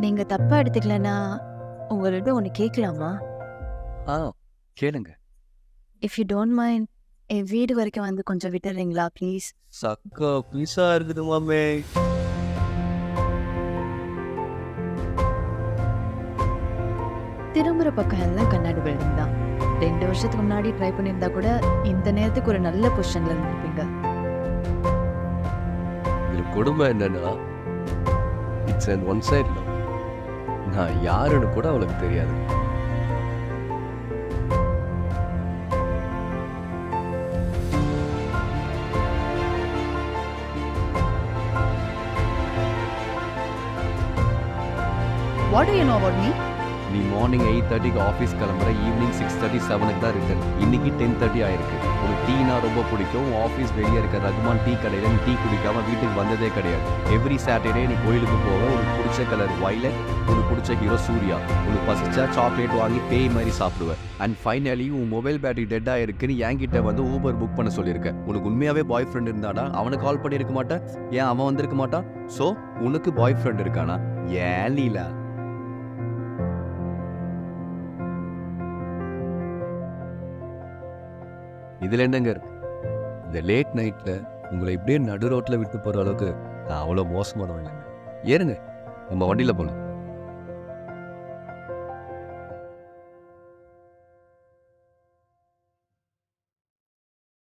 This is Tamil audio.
நீங்க தப்பா எடுத்துக்கலன்னா, உங்கள்ட்ட ஒண்ணு கேட்கலாமா? ஆ கேளுங்க. இஃப் யூ டோன்ட் மைண்ட் என் வீடு வரைக்கும் வந்து கொஞ்சம் விட்டுறீங்களா ப்ளீஸ்? சக்கா பீஸா இருக்குது மாமே. திரும்புற பக்கம் எல்லாம் கண்ணாடி பில்டிங் தான். 2 வருஷத்துக்கு முன்னாடி ட்ரை பண்ணியிருந்தா கூட, இந்த நேரத்துக்கு ஒரு நல்ல பொசிஷன்ல இருந்திருப்பீங்க. இதுல கொடுமை என்னன்னா, it's an one side love. நான் யாருன்னு கூட அவளுக்கு தெரியாது. What do you know about me? நீ மார்னிங் 8:30க்கு ஆஃபீஸ் கிளம்புற, ஈவினிங் 6:30 7க்கு தான் ரிட்டர்ன். இன்னைக்கு 10:30 ஆயிருக்கு. உனக்கு டீனா ரொம்ப பிடிக்கும். ஆஃபீஸ் வெளியே இருக்க ரகுமான் டீ கடையில் நீ டீ குடிக்காம வீட்டுக்கு வந்ததே கிடையாது. எவ்ரி சாட்டர்டே நீ கோயிலுக்கு போக, உனக்கு பிடிச்ச கலர் வைலட், உனக்கு பிடிச்ச ஹீரோ சூர்யா, உனக்கு பசிச்சா சாக்லேட் வாங்கி பேய் மாதிரி சாப்பிடுவேன். அண்ட் ஃபைனலி உன் மொபைல் பேட்டரி டெட் ஆயிருக்குன்னு என்கிட்ட வந்து ஊபர் புக் பண்ண சொல்லியிருக்கேன். உனக்கு உண்மையாவே பாய் ஃப்ரெண்ட் இருந்தாடா அவனுக்கு கால் பண்ணியிருக்க மாட்டேன். ஏன் அவன் வந்திருக்க மாட்டான்? ஸோ உனக்கு பாய் ஃப்ரெண்ட் இருக்கானா? ஏன் லீலா? இதுல என்னங்க இருக்கு? இந்த லேட் நைட்ல உங்களை இப்படியே நடு ரோட்ல விட்டு போற அளவுக்கு நான் அவ்வளோ மோசமானவன் இல்லைங்க. ஏறுங்க, நம்ம வண்டியில போகலாம்.